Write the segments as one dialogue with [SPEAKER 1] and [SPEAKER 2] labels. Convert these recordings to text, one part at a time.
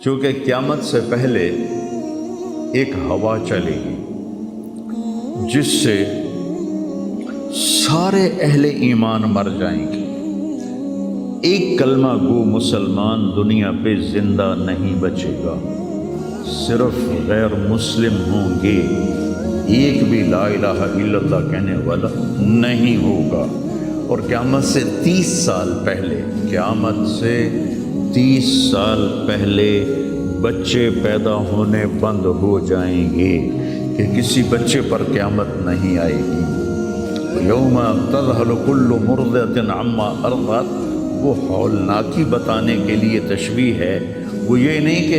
[SPEAKER 1] چونکہ قیامت سے پہلے ایک ہوا چلے گی جس سے سارے اہل ایمان مر جائیں گے، ایک کلمہ گو مسلمان دنیا پہ زندہ نہیں بچے گا، صرف غیر مسلم ہوں گے، ایک بھی لا الہ الا اللہ کہنے والا نہیں ہوگا۔ اور قیامت سے 30 سال پہلے، قیامت سے 30 سال پہلے بچے پیدا ہونے بند ہو جائیں گے کہ کسی بچے پر قیامت نہیں آئے گی۔ یوم تذہل کل مرضعۃ عما ارضعت، وہ ہولناکی بتانے کے لیے تشبیہ ہے، وہ یہ نہیں کہ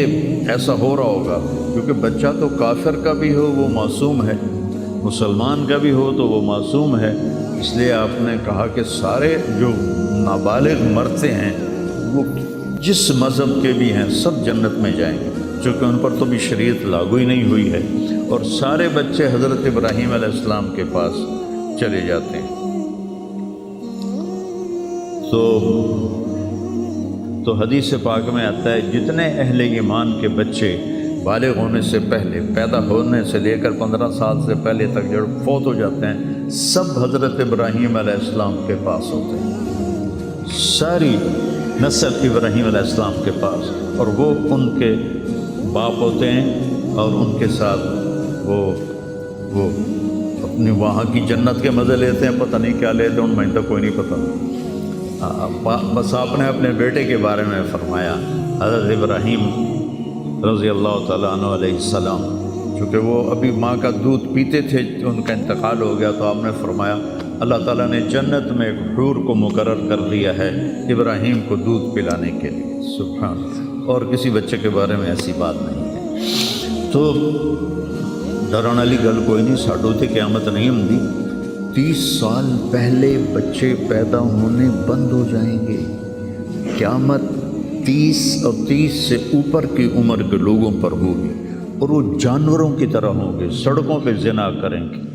[SPEAKER 1] ایسا ہو رہا ہوگا، کیونکہ بچہ تو کافر کا بھی ہو وہ معصوم ہے، مسلمان کا بھی ہو تو وہ معصوم ہے، اس لیے آپ نے کہا کہ سارے جو نابالغ مرتے ہیں وہ جس مذہب کے بھی ہیں سب جنت میں جائیں گے، چونکہ ان پر تو بھی شریعت لاگو ہی نہیں ہوئی ہے، اور سارے بچے حضرت ابراہیم علیہ السلام کے پاس چلے جاتے ہیں۔ تو حدیث پاک میں آتا ہے جتنے اہل ایمان کے بچے بالغ ہونے سے پہلے، پیدا ہونے سے لے کر 15 سال سے پہلے تک جو فوت ہو جاتے ہیں، سب حضرت ابراہیم علیہ السلام کے پاس ہوتے ہیں، ساری نسل ابراہیم علیہ السلام کے پاس، اور وہ ان کے باپ ہوتے ہیں، اور ان کے ساتھ وہ اپنی وہاں کی جنت کے مزے لیتے ہیں، پتہ نہیں کیا لیتے ہیں، ان میں تو کوئی نہیں پتہ۔ بس آپ نے اپنے بیٹے کے بارے میں فرمایا، حضرت ابراہیم رضی اللہ تعالیٰ عنہ علیہ السلام، چونکہ وہ ابھی ماں کا دودھ پیتے تھے، ان کا انتقال ہو گیا، تو آپ نے فرمایا اللہ تعالیٰ نے جنت میں ایک حور کو مقرر کر دیا ہے ابراہیم کو دودھ پلانے کے لیے، سبحان، اور کسی بچے کے بارے میں ایسی بات نہیں ہے۔ تو ڈرن والی گل کوئی نہیں، ساڈو تے قیامت نہیں ہوندی، 30 سال پہلے بچے پیدا ہونے بند ہو جائیں گے، قیامت 30 اور 30 سے اوپر کی عمر کے لوگوں پر ہوگی، اور وہ جانوروں کی طرح ہوں گے، سڑکوں پہ زنا کریں گے،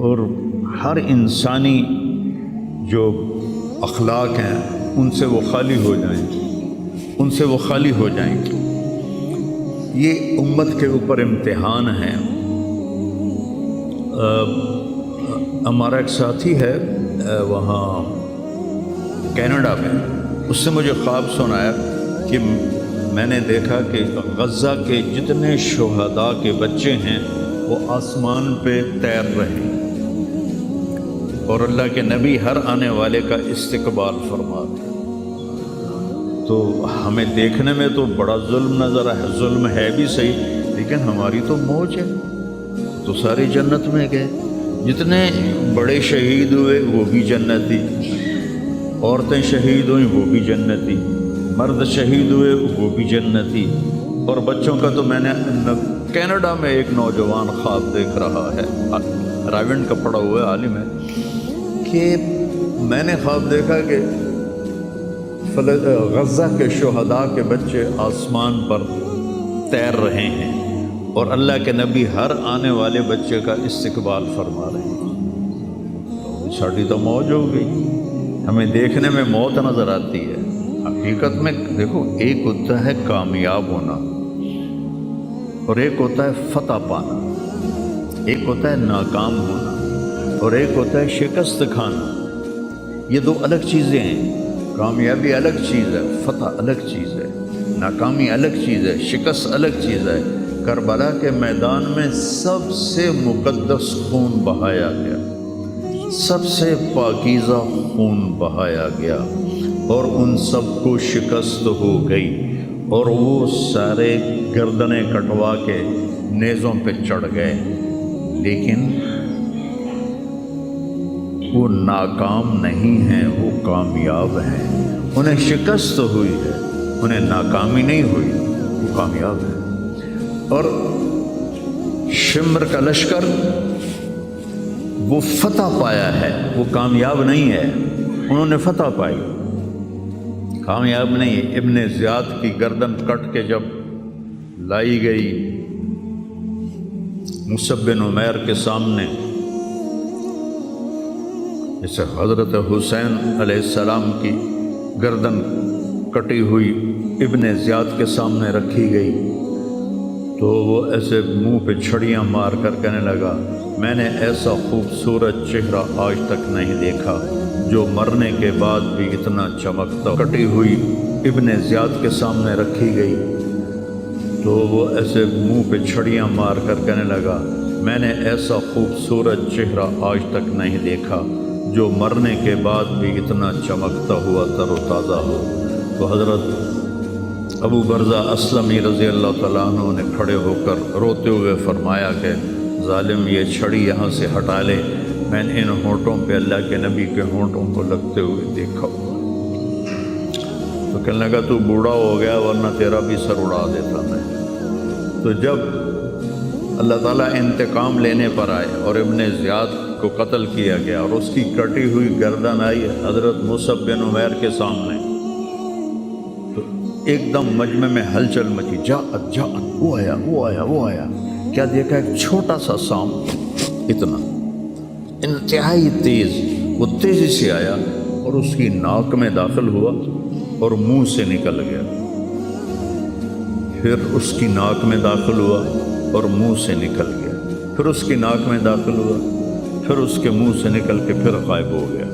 [SPEAKER 1] اور ہر انسانی جو اخلاق ہیں ان سے وہ خالی ہو جائیں گے، ان سے وہ خالی ہو جائیں گے۔ یہ امت کے اوپر امتحان ہے۔ ہمارا ایک ساتھی ہے وہاں کینیڈا میں، اس سے مجھے خواب سنایا کہ میں نے دیکھا کہ غزہ کے جتنے شہداء کے بچے ہیں وہ آسمان پہ تیر رہے ہیں، اور اللہ کے نبی ہر آنے والے کا استقبال فرماتے ہیں۔ تو ہمیں دیکھنے میں تو بڑا ظلم نظر ہے، ظلم ہے بھی صحیح، لیکن ہماری تو موج ہے، تو ساری جنت میں گئے، جتنے بڑے شہید ہوئے وہ بھی جنتی، عورتیں شہید ہوئیں وہ بھی جنتی، مرد شہید ہوئے وہ بھی جنتی، اور بچوں کا تو میں نے کینیڈا میں ایک نوجوان خواب دیکھ رہا ہے، راونڈ کا پڑھا ہوا عالم ہے، کہ میں نے خواب دیکھا کہ غزہ کے شہداء کے بچے آسمان پر تیر رہے ہیں، اور اللہ کے نبی ہر آنے والے بچے کا استقبال فرما رہے ہیں۔ ساڑی تو موج ہو گئی، ہمیں دیکھنے میں موت نظر آتی ہے، حقیقت میں دیکھو ایک ہوتا ہے کامیاب ہونا، اور ایک ہوتا ہے فتح پانا، ایک ہوتا ہے ناکام ہونا، اور ایک ہوتا ہے شکست کھانا۔ یہ دو الگ چیزیں ہیں، کامیابی الگ چیز ہے، فتح الگ چیز ہے، ناکامی الگ چیز ہے، شکست الگ چیز ہے۔ کربلا کے میدان میں سب سے مقدس خون بہایا گیا، سب سے پاکیزہ خون بہایا گیا، اور ان سب کو شکست ہو گئی، اور وہ سارے گردنیں کٹوا کے نیزوں پہ چڑھ گئے، لیکن وہ ناکام نہیں ہیں، وہ کامیاب ہیں۔ انہیں شکست ہوئی ہے، انہیں ناکامی نہیں ہوئی، وہ کامیاب ہیں۔ اور شمر کا لشکر وہ فتح پایا ہے، وہ کامیاب نہیں ہے، انہوں نے فتح پائی، کامیاب نہیں۔ ابن زیاد کی گردن کٹ کے جب لائی گئی مصعب بن عمیر کے سامنے، جیسے حضرت حسین علیہ السلام کی گردن کٹی ہوئی ابن زیاد کے سامنے رکھی گئی تو وہ ایسے منہ پہ چھڑیاں مار کر کہنے لگا میں نے ایسا خوبصورت چہرہ آج تک نہیں دیکھا جو مرنے کے بعد بھی اتنا چمکتا۔ کٹی ہوئی ابن زیاد کے سامنے رکھی گئی تو وہ ایسے منہ پہ چھڑیاں مار کر کہنے لگا میں نے ایسا خوبصورت چہرہ آج تک نہیں دیکھا جو مرنے کے بعد بھی اتنا چمکتا ہوا تر و تازہ ہو۔ تو حضرت ابو برزہ اسلمی رضی اللہ تعالیٰ عنہ نے کھڑے ہو کر روتے ہوئے فرمایا کہ ظالم یہ چھڑی یہاں سے ہٹا لے، میں نے ان ہونٹوں پہ اللہ کے نبی کے ہونٹوں کو لگتے ہوئے دیکھا۔ تو کہنے لگا تو بوڑھا ہو گیا ورنہ تیرا بھی سر اڑا دیتا میں۔ تو جب اللہ تعالیٰ انتقام لینے پر آئے اور ابن زیاد کو قتل کیا گیا اور اس کی کٹی ہوئی گردن آئی حضرت مصعب بن عمیر کے سامنے، تو ایک دم مجمع میں ہلچل مچی، جاءت وہ آیا۔ کیا دیکھا؟ ایک چھوٹا سا سانپ، اتنا انتہائی تیز، وہ تیزی سے آیا اور اس کی ناک میں داخل ہوا اور منہ سے نکل گیا، پھر اس کی ناک میں داخل ہوا اور منہ سے نکل گیا، پھر اس کی ناک میں داخل ہوا، پھر اس کے منہ سے نکل کے پھر غائب ہو گیا۔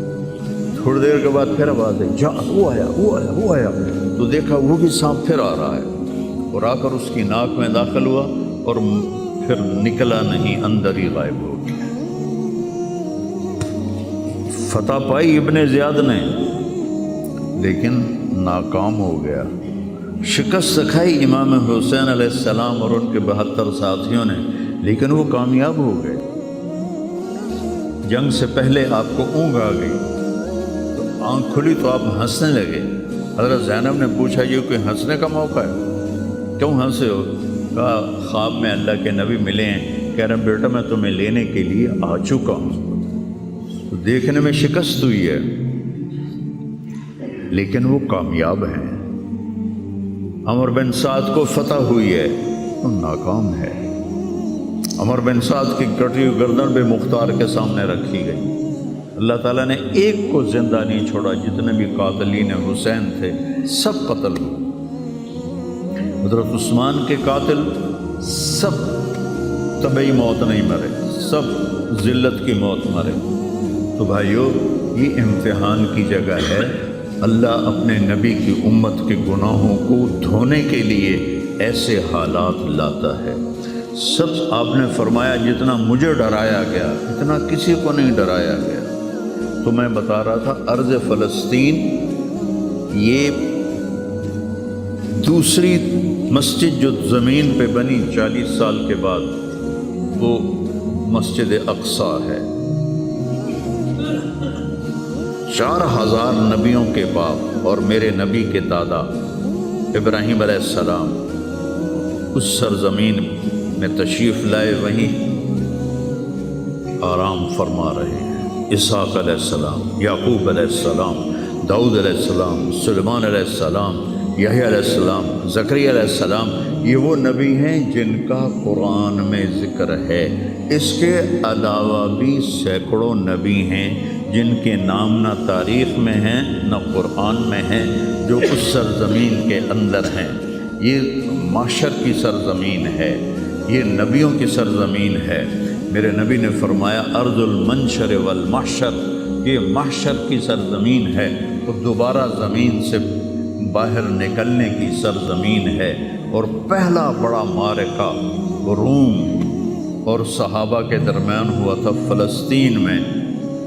[SPEAKER 1] تھوڑی دیر کے بعد پھر آواز آئی، جا وہ آیا، تو دیکھا وہ بھی سانپ پھر آ رہا ہے اور آ کر اس کی ناک میں داخل ہوا اور پھر نکلا نہیں، اندر ہی غائب ہو گیا۔ فتح پائی ابن زیاد نے لیکن ناکام ہو گیا۔ شکست کھائی امام حسین علیہ السلام اور ان کے 72 ساتھیوں نے، لیکن وہ کامیاب ہو گئے۔ جنگ سے پہلے آپ کو اونگ آ گئی تو آنکھ کھلی تو آپ ہنسنے لگے۔ حضرت زینب نے پوچھا یہ کوئی ہنسنے کا موقع ہے، کیوں ہنسے ہو؟ کہا خواب میں اللہ کے نبی ملے ہیں، کہہ رہے بیٹا میں تمہیں لینے کے لیے آ چکا ہوں۔ تو دیکھنے میں شکست ہوئی ہے لیکن وہ کامیاب ہیں۔ عمر بن سعد کو فتح ہوئی ہے تو ناکام ہے۔ عمر بن سعد کی کٹی ہوئی گردن بے مختار کے سامنے رکھی گئی، اللہ تعالیٰ نے ایک کو زندہ نہیں چھوڑا، جتنے بھی قاتلین حسین تھے سب قتل ہوئے۔ حضرت عثمان کے قاتل سب طبعی موت نہیں مرے، سب ذلت کی موت مرے۔ تو بھائیو یہ امتحان کی جگہ ہے، اللہ اپنے نبی کی امت کے گناہوں کو دھونے کے لیے ایسے حالات لاتا ہے۔ سب آپ نے فرمایا جتنا مجھے ڈرایا گیا اتنا کسی کو نہیں ڈرایا گیا۔ تو میں بتا رہا تھا ارض فلسطین یہ دوسری مسجد جو زمین پہ بنی 40 سال کے بعد وہ مسجد اقصی ہے۔ 4000 نبیوں کے باپ اور میرے نبی کے دادا ابراہیم علیہ السلام اس سرزمین میں تشریف لائے، وہیں آرام فرما رہے ہیں۔ اسحاق علیہ السلام، یعقوب علیہ السلام، داؤد علیہ السلام، سلیمان علیہ السلام، یحییٰ علیہ السلام، زکریا علیہ السلام، یہ وہ نبی ہیں جن کا قرآن میں ذکر ہے۔ اس کے علاوہ بھی سینکڑوں نبی ہیں جن کے نام نہ تاریخ میں ہیں نہ قرآن میں ہیں، جو اس سرزمین کے اندر ہیں۔ یہ محشر کی سرزمین ہے، یہ نبیوں کی سرزمین ہے۔ میرے نبی نے فرمایا ارض المنشر والمحشر، یہ محشر کی سرزمین ہے، وہ دوبارہ زمین سے باہر نکلنے کی سرزمین ہے۔ اور پہلا بڑا معرکہ روم اور صحابہ کے درمیان ہوا تھا فلسطین میں،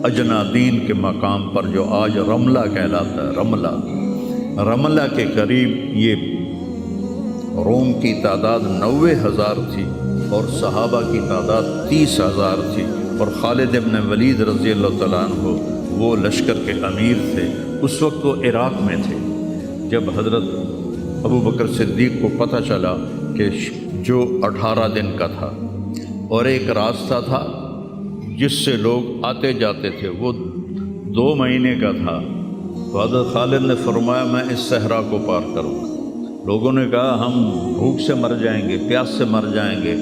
[SPEAKER 1] اجنادین کے مقام پر جو آج رملہ کہلاتا ہے۔ رملہ کے قریب یہ روم کی تعداد 90,000 تھی اور صحابہ کی تعداد 30,000 تھی، اور خالد ابن ولید رضی اللہ تعالیٰ عنہ وہ لشکر کے امیر تھے۔ اس وقت وہ عراق میں تھے۔ جب حضرت ابو بکر صدیق کو پتہ چلا کہ جو 18 دن کا تھا اور ایک راستہ تھا جس سے لوگ آتے جاتے تھے وہ 2 مہینے کا تھا، تو حضرت خالد نے فرمایا میں اس صحرا کو پار کروں گا۔ لوگوں نے کہا ہم بھوک سے مر جائیں گے، پیاس سے مر جائیں گے۔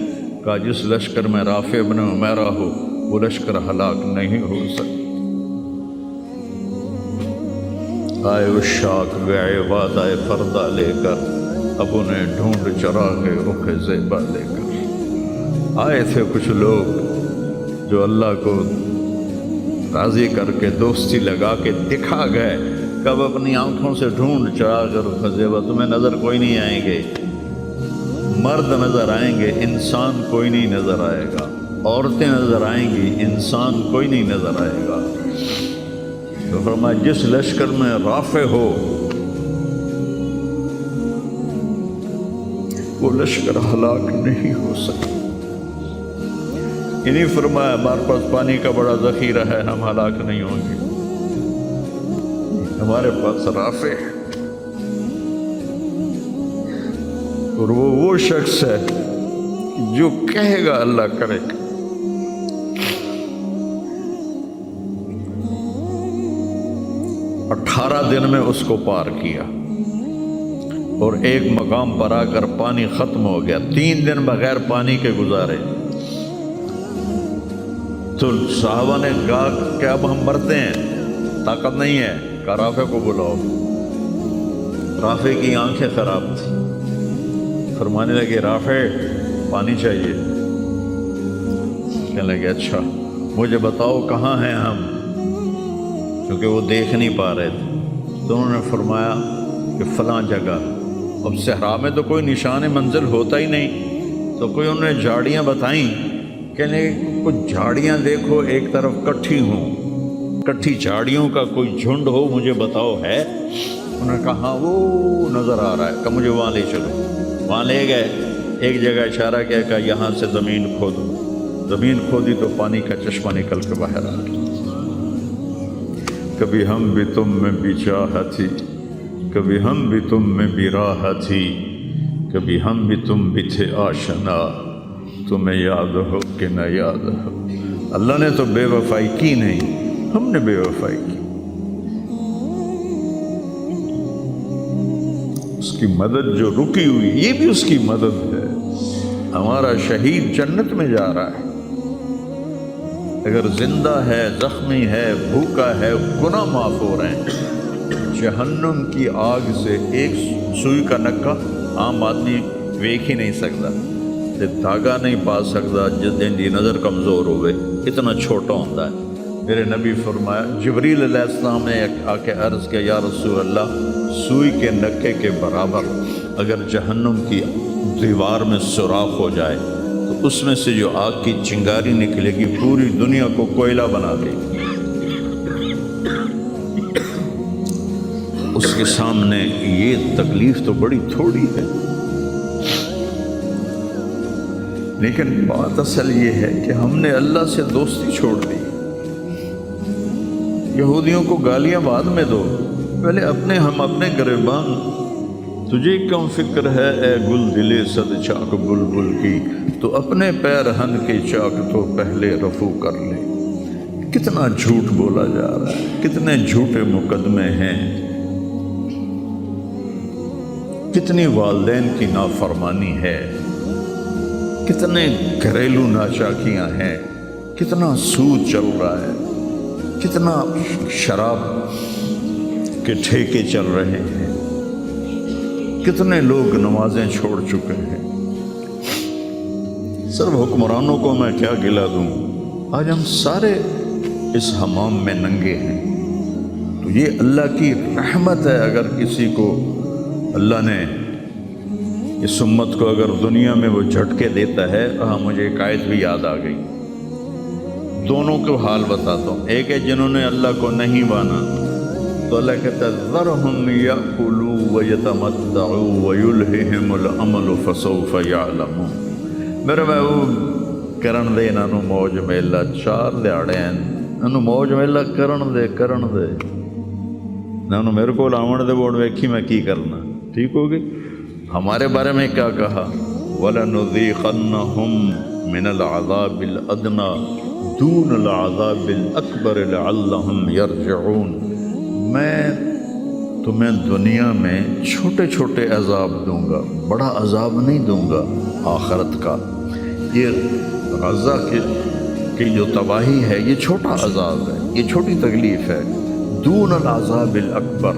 [SPEAKER 1] کہا جس لشکر میں رافع ابن عمیرہ ہو وہ لشکر ہلاک نہیں ہو سکتا۔ آئے اشاق گئے وعدہ فردہ لے کر اب انہیں ڈھونڈ چراغ رخ زیبا لے کر آئے تھے کچھ لوگ جو اللہ کو راضی کر کے دوستی لگا کے دکھا گئے، کب اپنی آنکھوں سے ڈھونڈ چراغ رخ زیبا، تمہیں نظر کوئی نہیں آئیں گے، مرد نظر آئیں گے، انسان کوئی نہیں نظر آئے گا، عورتیں نظر آئیں گی، انسان کوئی نہیں نظر آئے گا۔ تو فرمایا جس لشکر میں رافع ہو وہ لشکر ہلاک نہیں ہو سکتا۔ انہیں فرمایا ہمارے پاس پانی کا بڑا ذخیرہ ہے، ہم ہلاک نہیں ہوں گے، ہمارے پاس رافع ہے۔ اور وہ شخص ہے جو کہے گا اللہ کرے گا۔ 18 دن میں اس کو پار کیا اور ایک مقام پر آ کر پانی ختم ہو گیا، 3 دن بغیر پانی کے گزارے۔ تو صحابہ نے کہا کہ اب ہم مرتے ہیں، طاقت نہیں ہے، کہا رافع کو بلاؤ۔ رافع کی آنکھیں خراب تھی، فرمانے لگے رافع پانی چاہیے، کہنے لگے اچھا مجھے بتاؤ کہاں ہیں ہم، کیونکہ وہ دیکھ نہیں پا رہے تھے۔ تو انہوں نے فرمایا کہ فلاں جگہ۔ اب صحرا میں تو کوئی نشان منزل ہوتا ہی نہیں، تو کوئی انہوں نے جھاڑیاں بتائیں، کہنے کچھ جھاڑیاں دیکھو ایک طرف کٹھی ہوں، کٹھی جھاڑیوں کا کوئی جھنڈ ہو، مجھے بتاؤ ہے؟ انہوں نے کہا ہاں وہ نظر آ رہا ہے، کہ مجھے وہاں لے چلو۔ وہاں لے گئے، ایک جگہ اشارہ کیا کہ یہاں سے زمین کھودو، زمین کھودی تو پانی کا چشمہ نکل کے باہر آ گیا۔ کبھی ہم بھی تم میں بھی چاہتی، کبھی ہم بھی تم میں بھی راہ تھی، کبھی ہم بھی تم بھی تھے آشنا، تمہیں یاد ہو کہ نہ یاد ہو۔ اللہ نے تو بے وفائی کی نہیں، ہم نے بے وفائی کی۔ اس کی مدد جو رکی ہوئی، یہ بھی اس کی مدد ہے۔ ہمارا شہید جنت میں جا رہا ہے، اگر زندہ ہے، زخمی ہے، بھوکا ہے، گناہ معاف ہو رہے ہیں۔ جہنم کی آگ سے ایک سوئی کا نکا عام آدمی ویکھ ہی نہیں سکتا، دھاگا نہیں پا سکتا، جس دن دی نظر کمزور ہوئے، اتنا چھوٹا ہوتا ہے۔ میرے نبی فرمایا، جبریل علیہ السلام نے آ کے عرض کیا یا رسول اللہ، سوئی کے نکے کے برابر اگر جہنم کی دیوار میں سوراخ ہو جائے تو اس میں سے جو آگ کی چنگاری نکلے گی پوری دنیا کو کوئلہ بنا دے گی۔ اس کے سامنے یہ تکلیف تو بڑی تھوڑی ہے، لیکن بات اصل یہ ہے کہ ہم نے اللہ سے دوستی چھوڑ دی۔ یہودیوں کو گالیاں بعد میں دو، پہلے ہم اپنے گریبان۔ تجھے کیوں فکر ہے اے گل دلے صد چاک بلبل کی، تو اپنے پیرہن کی چاک تو پہلے رفو کر لے۔ کتنا جھوٹ بولا جا رہا ہے، کتنے جھوٹے مقدمے ہیں، کتنی والدین کی نافرمانی ہے، کتنے گھریلو ناچاکیاں ہیں، کتنا سود چل رہا ہے، کتنا شراب کے ٹھیکے چل رہے ہیں، کتنے لوگ نمازیں چھوڑ چکے ہیں۔ صرف حکمرانوں کو میں کیا گلہ دوں، آج ہم سارے اس حمام میں ننگے ہیں۔ تو یہ اللہ کی رحمت ہے، اگر کسی کو اللہ نے اس امت کو اگر دنیا میں وہ جھٹکے دیتا ہے۔ ہاں مجھے ایک آیت بھی یاد آ گئی، دونوں کو حال بتاتا ہوں۔ ایک ہے جنہوں نے اللہ کو نہیں مانا، تو اللہ کہتا ہے ذرہم یأکلوا ویتمتعوا ویلہہم الامل فسوف یعلمون۔ میرے محبوب کرن دے انہاں نوں موج میلا، 4 دہاڑے انہاں نوں موج میلا کرن دے انہاں نوں میرے کول آون دے، ووٹ ویکھی میں کی کرنا۔ ٹھیک ہوگی؟ ہمارے بارے میں کیا کہا؟ وَلَنُذِيقَنَّهُمْ مِنَ الْعَذَابِ الْأَدْنَى دُونَ الْعَذَابِ الْأَكْبَرِ لَعَلَّهُمْ يَرْجِعُونَ۔ میں تمہیں دنیا میں چھوٹے چھوٹے عذاب دوں گا، بڑا عذاب نہیں دوں گا آخرت کا۔ یہ غزہ کی جو تباہی ہے یہ چھوٹا عذاب ہے، یہ چھوٹی تکلیف ہے۔ دون العذاب الاکبر،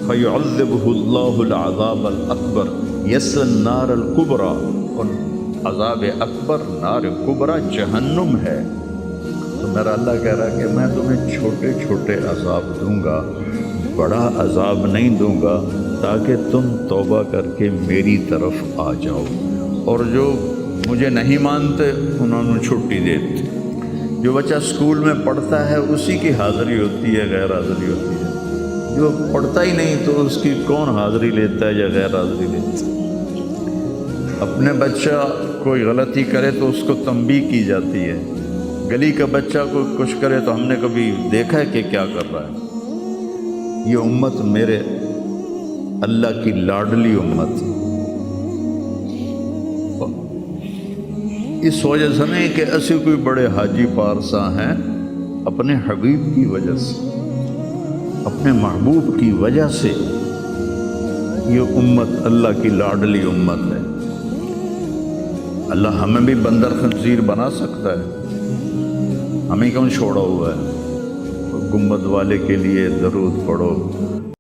[SPEAKER 1] فَيُعَذِّبُهُ اللَّهُ الْعَذَابَ الْأَكْبَرَ يَصْلَى النَّارَ الْكُبْرَى، اور عذاب اکبر نار کبرا جہنم ہے۔ تو میرا اللہ کہہ رہا ہے کہ میں تمہیں چھوٹے چھوٹے عذاب دوں گا، بڑا عذاب نہیں دوں گا، تاکہ تم توبہ کر کے میری طرف آ جاؤ، اور جو مجھے نہیں مانتے انہوں نے چھٹی دیتی۔ جو بچہ اسکول میں پڑھتا ہے اسی کی حاضری ہوتی ہے، غیر حاضری ہوتی ہے۔ جو پڑھتا ہی نہیں تو اس کی کون حاضری لیتا ہے یا غیر حاضری لیتا ہے؟ اپنے بچہ کوئی غلطی کرے تو اس کو تنبیہ کی جاتی ہے، گلی کا بچہ کوئی کچھ کرے تو ہم نے کبھی دیکھا ہے کہ کیا کر رہا ہے؟ یہ امت میرے اللہ کی لاڈلی امت، اس وجہ سے نہیں کہ ایسے کوئی بڑے حاجی پارسا ہیں، اپنے حبیب کی وجہ سے، اپنے محبوب کی وجہ سے یہ امت اللہ کی لاڈلی امت ہے۔ اللہ ہمیں بھی بندر خنزیر بنا سکتا ہے، ہمیں کیوں چھوڑا ہوا ہے؟ گنبد والے کے لیے درود پڑھو۔